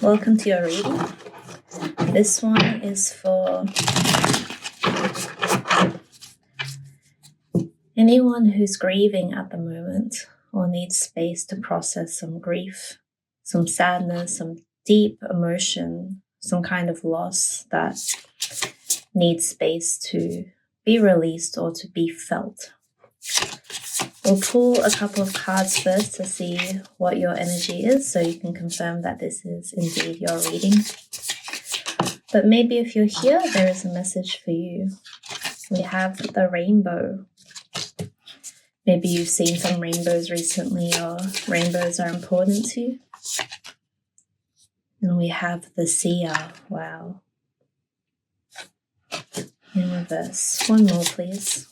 welcome to your reading. This one is for anyone who's grieving at the moment or needs space to process some grief, some sadness, some deep emotion, some kind of loss that needs space to be released or to be felt. We'll pull a couple of cards first to see what your energy is so you can confirm that this is indeed your reading. But maybe if you're here, there is a message for you. We have the rainbow. Maybe you've seen some rainbows recently, or rainbows are important to you. And we have the seer. Wow. In reverse. One more, please.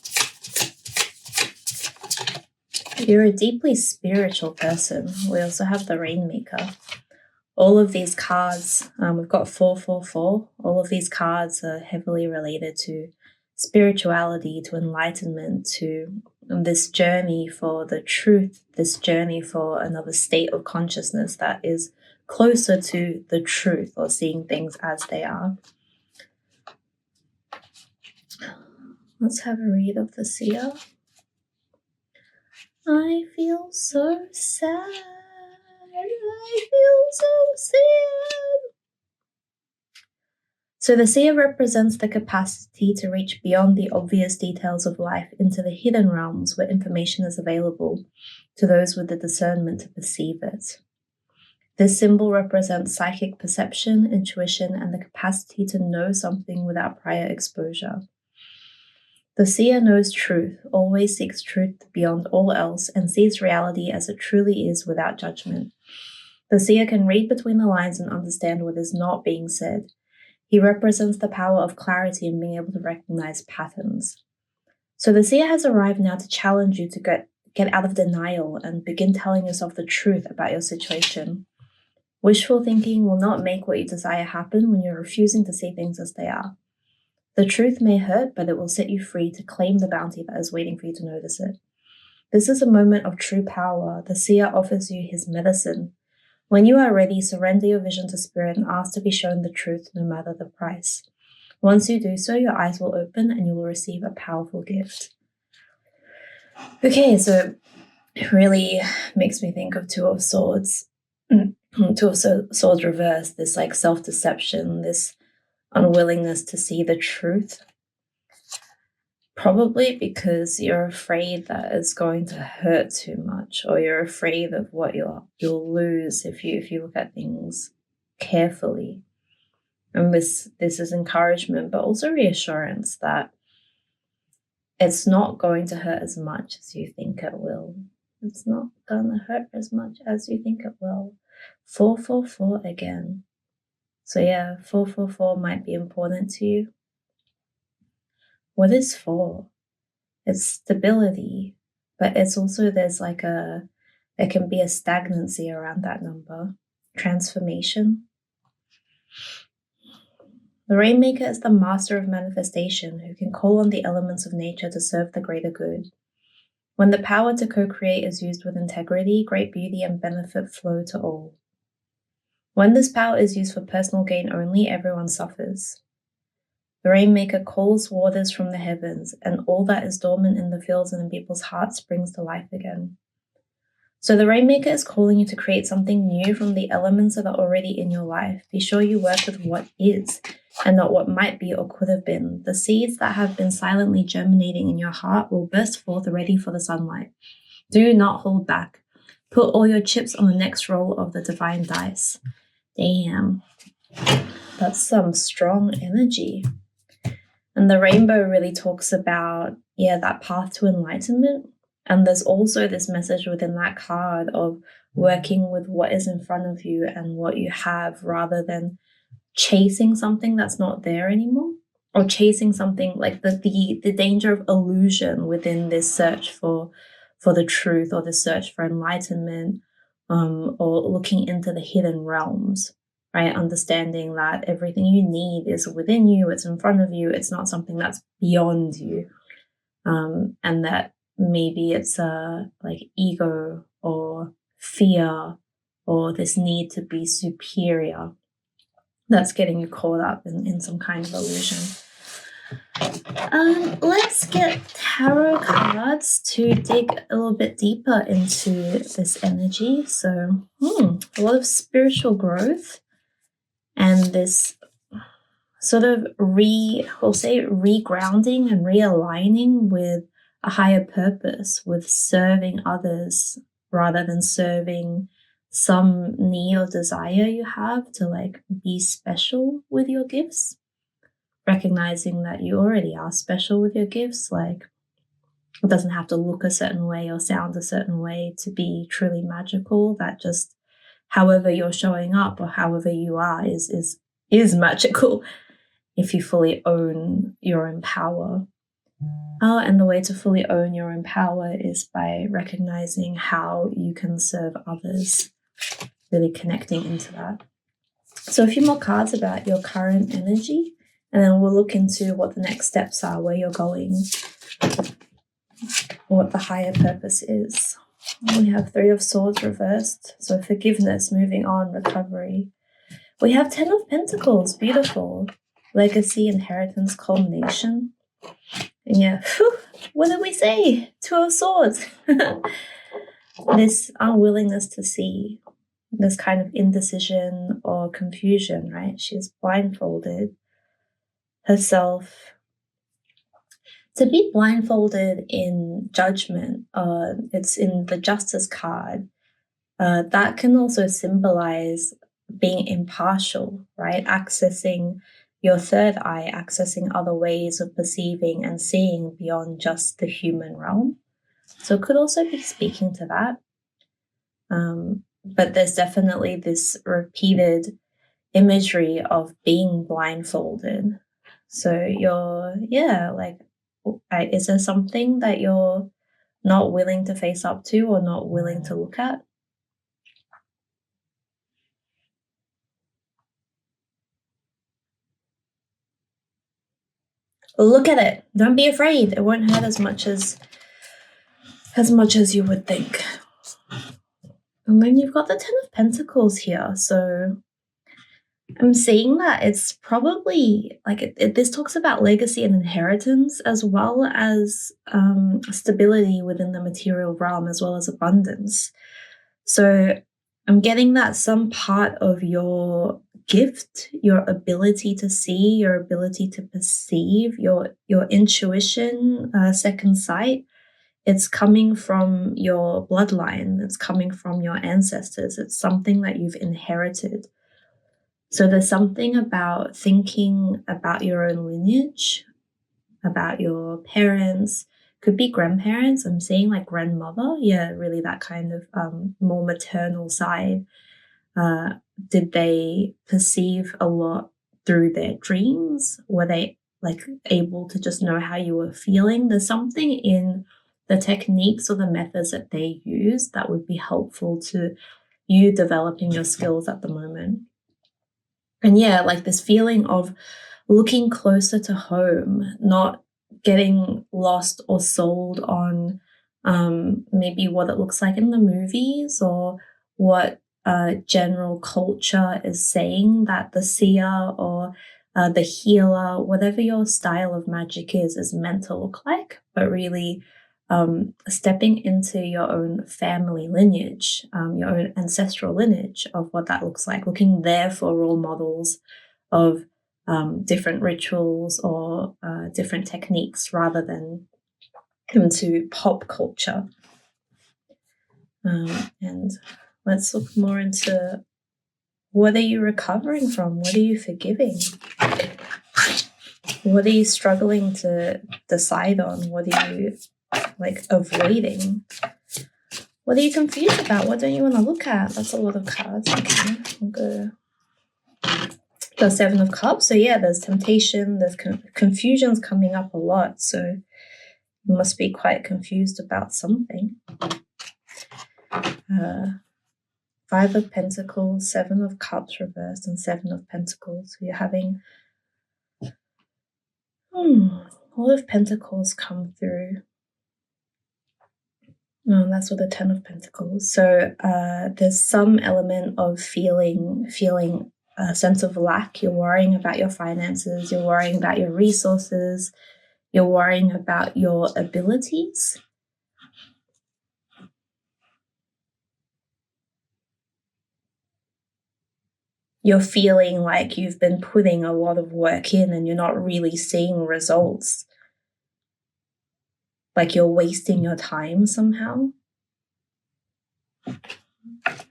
You're a deeply spiritual person. We also have the rainmaker. All of these cards, we've got 444. All of these cards are heavily related to spirituality, to enlightenment, to this journey for the truth, this journey for another state of consciousness that is closer to the truth, or seeing things as they are. Let's have a read of the seer. I feel so sad. I feel so sad. So the seer represents the capacity to reach beyond the obvious details of life into the hidden realms where information is available to those with the discernment to perceive it. This symbol represents psychic perception, intuition, and the capacity to know something without prior exposure. The seer knows truth, always seeks truth beyond all else, and sees reality as it truly is without judgment. The seer can read between the lines and understand what is not being said. He represents the power of clarity and being able to recognize patterns. So the seer has arrived now to challenge you to get out of denial and begin telling yourself the truth about your situation. Wishful thinking will not make what you desire happen when you're refusing to see things as they are. The truth may hurt, but it will set you free to claim the bounty that is waiting for you to notice it. This is a moment of true power. The seer offers you his medicine. When you are ready, surrender your vision to spirit and ask to be shown the truth no matter the price. Once you do so, your eyes will open and you will receive a powerful gift. Okay, so it really makes me think of Two of Swords. Two of Swords reversed, this like self-deception, this unwillingness to see the truth. Probably because you're afraid that it's going to hurt too much, or you're afraid of what you'll lose if you look at things carefully. And this is encouragement, but also reassurance that it's not going to hurt as much as you think it will. It's not going to hurt as much as you think it will. 444 again. So yeah, 444 might be important to you. What is 4? It's stability, but it's also there can be a stagnancy around that number. Transformation. The Rainmaker is the master of manifestation who can call on the elements of nature to serve the greater good. When the power to co-create is used with integrity, great beauty and benefit flow to all. When this power is used for personal gain only, everyone suffers. The Rainmaker calls waters from the heavens, and all that is dormant in the fields and in people's hearts springs to life again. So the Rainmaker is calling you to create something new from the elements that are already in your life. Be sure you work with what is, and not what might be or could have been. The seeds that have been silently germinating in your heart will burst forth ready for the sunlight. Do not hold back. Put all your chips on the next roll of the divine dice. Damn. That's some strong energy. And the rainbow really talks about, that path to enlightenment. And there's also this message within that card of working with what is in front of you and what you have, rather than chasing something that's not there anymore, or chasing something like the danger of illusion within this search for the truth, or the search for enlightenment, or looking into the hidden realms. Right? Understanding that everything you need is within you, it's in front of you, it's not something that's beyond you. And that maybe it's like ego or fear or this need to be superior that's getting you caught up in some kind of illusion. Let's get tarot cards to dig a little bit deeper into this energy. So, a lot of spiritual growth and this sort of regrounding and realigning with a higher purpose, with serving others rather than serving some need or desire you have to like be special with your gifts. Recognizing that you already are special with your gifts, like it doesn't have to look a certain way or sound a certain way to be truly magical. That just however you're showing up or however you are is magical if you fully own your own power. And the way to fully own your own power is by recognizing how you can serve others, really connecting into that. So a few more cards about your current energy, and then we'll look into what the next steps are, where you're going, what the higher purpose is. We have Three of Swords reversed, so forgiveness, moving on, recovery. We have Ten of Pentacles, beautiful. Legacy, inheritance, culmination. And yeah, what did we say? Two of Swords. This unwillingness to see, this kind of indecision or confusion, right? She's blindfolded herself. To be blindfolded in judgment, it's in the Justice card. That can also symbolize being impartial, right? Accessing your third eye, accessing other ways of perceiving and seeing beyond just the human realm. So it could also be speaking to that. But there's definitely this repeated imagery of being blindfolded. So is there something that you're not willing to face up to or not willing to look at? Look at it. Don't be afraid. It won't hurt as much as you would think. And then you've got the Ten of Pentacles here. So I'm seeing that it's probably like this talks about legacy and inheritance, as well as stability within the material realm, as well as abundance. So I'm getting that some part of your gift, your ability to see, your ability to perceive, your intuition, second sight, it's coming from your bloodline. It's coming from your ancestors. It's something that you've inherited. So there's something about thinking about your own lineage, about your parents, could be grandparents. I'm seeing like grandmother. Yeah, really that kind of more maternal side. Did they perceive a lot through their dreams? Were they like able to just know how you were feeling? There's something in the techniques or the methods that they use that would be helpful to you developing your skills at the moment. And yeah, like this feeling of looking closer to home, not getting lost or sold on maybe what it looks like in the movies or what general culture is saying that the seer or the healer, whatever your style of magic is meant to look like, but really stepping into your own family lineage, your own ancestral lineage of what that looks like, looking there for role models of different rituals or different techniques rather than into pop culture. And let's look more into what are you recovering from? What are you forgiving? What are you struggling to decide on? What are you like avoiding? What are you confused about? What don't you want to look at? That's a lot of cards. Okay, I'll go. The Seven of Cups. So yeah, there's temptation, there's confusion's coming up a lot. So you must be quite confused about something. Five of Pentacles, Seven of Cups reversed, and Seven of Pentacles. So you're having a lot of Pentacles come through. No, that's with the Ten of Pentacles. So there's some element of feeling a sense of lack. You're worrying about your finances. You're worrying about your resources. You're worrying about your abilities. You're feeling like you've been putting a lot of work in and you're not really seeing results. Like you're wasting your time somehow.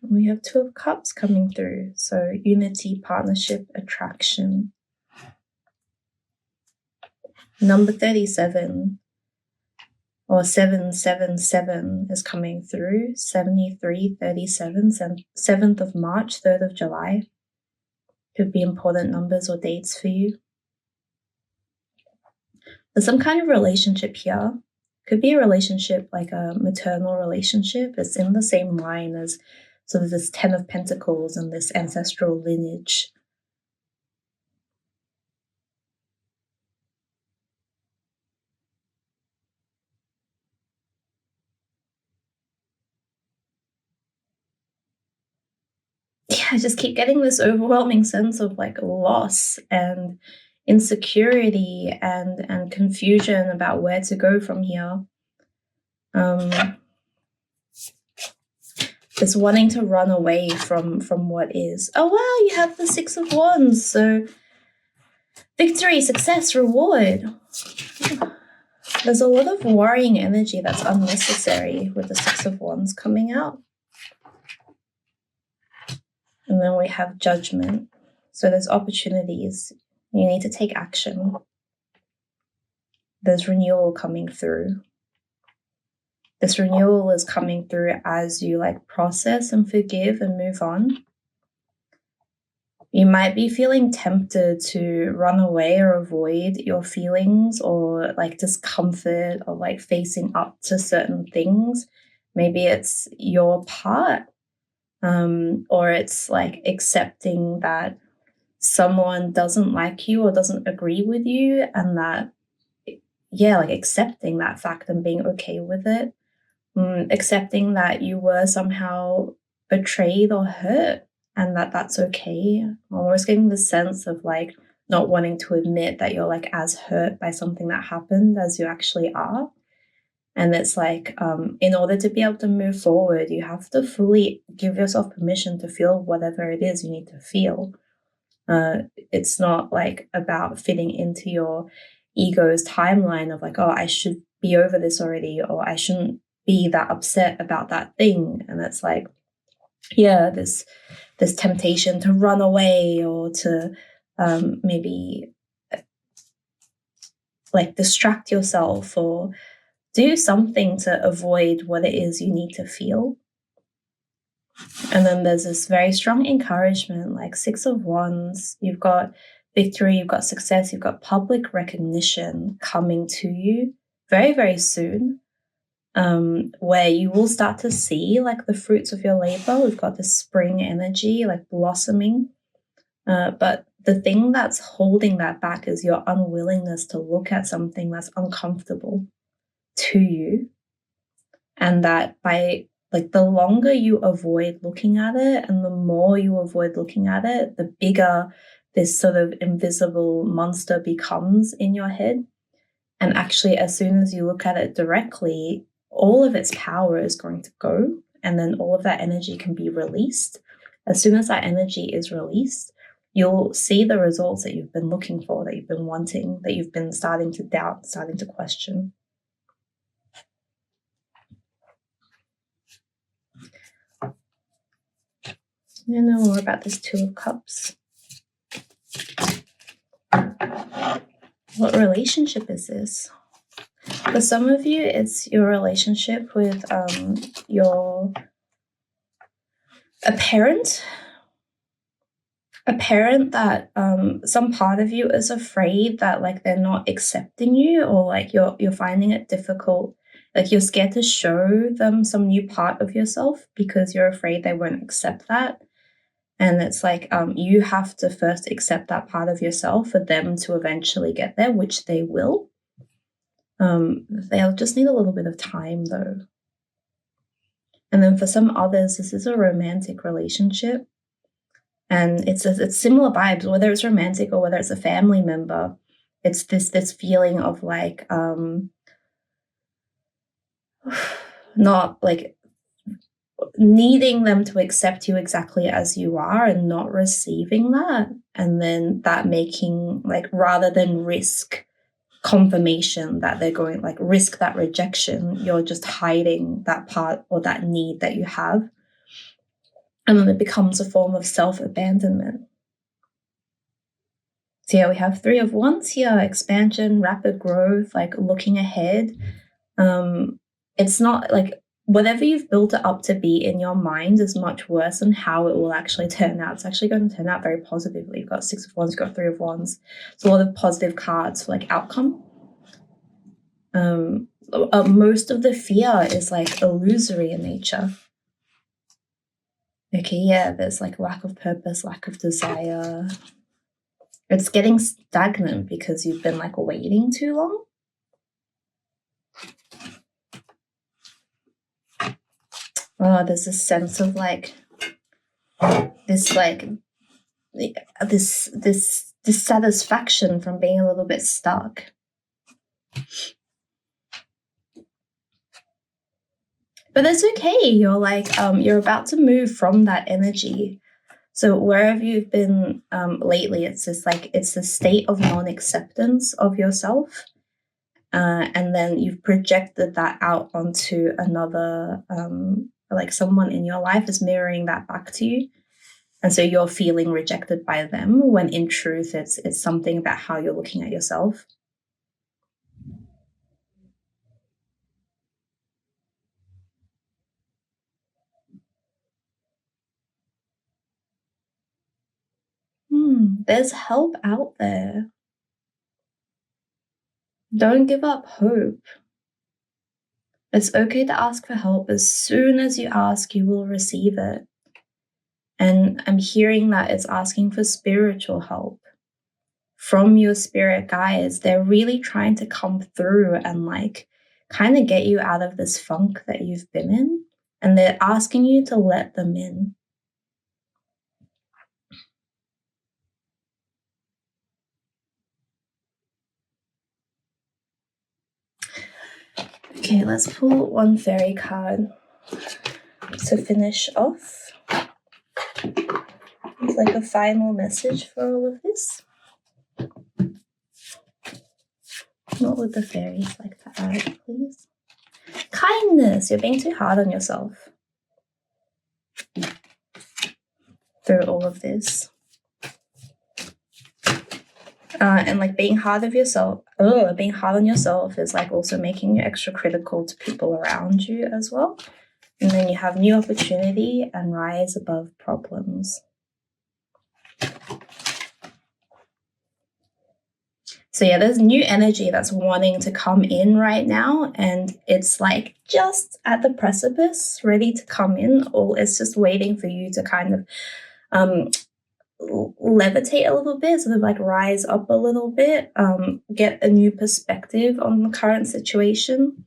We have Two of Cups coming through. So unity, partnership, attraction. Number 37 or 777 is coming through. 73, 37, 7th of March, 3rd of July. Could be important numbers or dates for you. There's some kind of relationship here. Could be a relationship like a maternal relationship. It's in the same line as sort of this 10 of Pentacles and this ancestral lineage. Yeah, I just keep getting this overwhelming sense of like loss and insecurity and confusion about where to go from here. Just wanting to run away from what is. Oh wow, you have the Six of Wands. So victory, success, reward. There's a lot of worrying energy that's unnecessary with the Six of Wands coming out. And then we have Judgment. So there's opportunities. You need to take action. There's renewal coming through. This renewal is coming through as you like process and forgive and move on. You might be feeling tempted to run away or avoid your feelings or like discomfort or like facing up to certain things. Maybe it's your part, or it's like accepting that someone doesn't like you or doesn't agree with you, and that, yeah, like accepting that fact and being okay with it. Accepting that you were somehow betrayed or hurt and that that's okay. Almost getting the sense of like not wanting to admit that you're like as hurt by something that happened as you actually are. And it's like, in order to be able to move forward, you have to fully give yourself permission to feel whatever it is you need to feel. It's not like about fitting into your ego's timeline of like, oh, I should be over this already, or I shouldn't be that upset about that thing. And it's like, yeah, this temptation to run away or to maybe like distract yourself or do something to avoid what it is you need to feel. And then there's this very strong encouragement, like Six of Wands. You've got victory, you've got success, you've got public recognition coming to you very, very soon, where you will start to see like the fruits of your labor. We've got the spring energy, like blossoming. But the thing that's holding that back is your unwillingness to look at something that's uncomfortable to you. And that by like the longer you avoid looking at it and the more you avoid looking at it, the bigger this sort of invisible monster becomes in your head. And actually, as soon as you look at it directly, all of its power is going to go, and then all of that energy can be released. As soon as that energy is released, you'll see the results that you've been looking for, that you've been wanting, that you've been starting to doubt, starting to question. You know more about this Two of Cups. What relationship is this? For some of you, it's your relationship with a parent that some part of you is afraid that like they're not accepting you, or like you're finding it difficult, like you're scared to show them some new part of yourself because you're afraid they won't accept that. And it's like you have to first accept that part of yourself for them to eventually get there, which they will. They'll just need a little bit of time though. And then for some others, this is a romantic relationship. And it's similar vibes, whether it's romantic or whether it's a family member. It's this feeling of like not like needing them to accept you exactly as you are and not receiving that. And then that making, like, rather than risk confirmation that they're going, like, risk that rejection, you're just hiding that part or that need that you have. And then it becomes a form of self-abandonment. So yeah, we have Three of Wands here, expansion, rapid growth, like looking ahead. It's not like whatever you've built it up to be in your mind is much worse than how it will actually turn out. It's actually going to turn out very positively. You've got Six of Wands, you've got Three of Wands. It's a lot of positive cards for like outcome. Most of the fear is like illusory in nature. Okay, yeah, there's like lack of purpose, lack of desire. It's getting stagnant because you've been like waiting too long. Oh, there's this sense of like this dissatisfaction from being a little bit stuck. But that's okay. You're like you're about to move from that energy. So wherever you've been lately, it's just like it's a state of non-acceptance of yourself. And then you've projected that out onto another, like someone in your life is mirroring that back to you. And so you're feeling rejected by them when in truth it's something about how you're looking at yourself. There's help out there. Don't give up hope. It's okay to ask for help. As soon as you ask, you will receive it. And I'm hearing that it's asking for spiritual help from your spirit guides. They're really trying to come through and like kind of get you out of this funk that you've been in. And they're asking you to let them in. Okay, let's pull one fairy card to finish off. It's like a final message for all of this. What would the fairies like to add, please? Kindness. You're being too hard on yourself through all of this. And like being hard on yourself is like also making you extra critical to people around you as well. And then you have new opportunity and rise above problems. So yeah, there's new energy that's wanting to come in right now, and it's like just at the precipice, ready to come in, or it's just waiting for you to kind of levitate a little bit, sort of like rise up a little bit, get a new perspective on the current situation,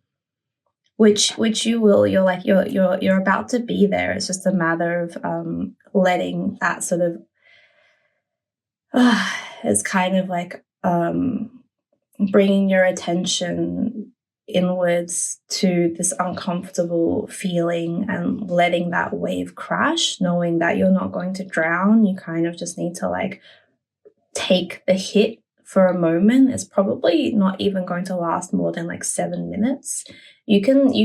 which you will. You're about to be there. It's just a matter of letting that sort of it's kind of like bringing your attention inwards to this uncomfortable feeling and letting that wave crash, knowing that you're not going to drown. You kind of just need to like take the hit for a moment. It's probably not even going to last more than like 7 minutes. You can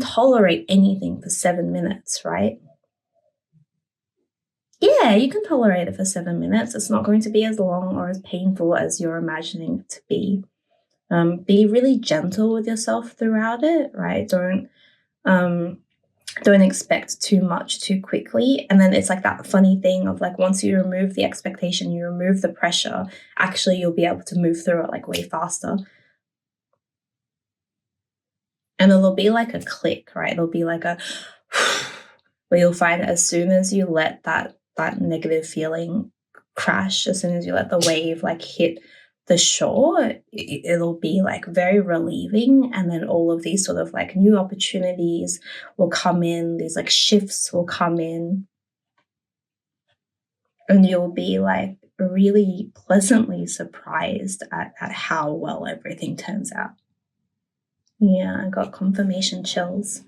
tolerate anything for 7 minutes, right? Yeah, you can tolerate it for 7 minutes. It's not going to be as long or as painful as you're imagining it to be. Be really gentle with yourself throughout it, right? Don't expect too much too quickly. And then it's like that funny thing of like once you remove the expectation, you remove the pressure, actually you'll be able to move through it like way faster. And it'll be like a click, right? It'll be like a where you'll find as soon as you let that negative feeling crash, as soon as you let the wave like hit the shore, it'll be like very relieving. And then all of these sort of like new opportunities will come in, these like shifts will come in, and you'll be like really pleasantly surprised at how well everything turns out. Yeah, I got confirmation chills.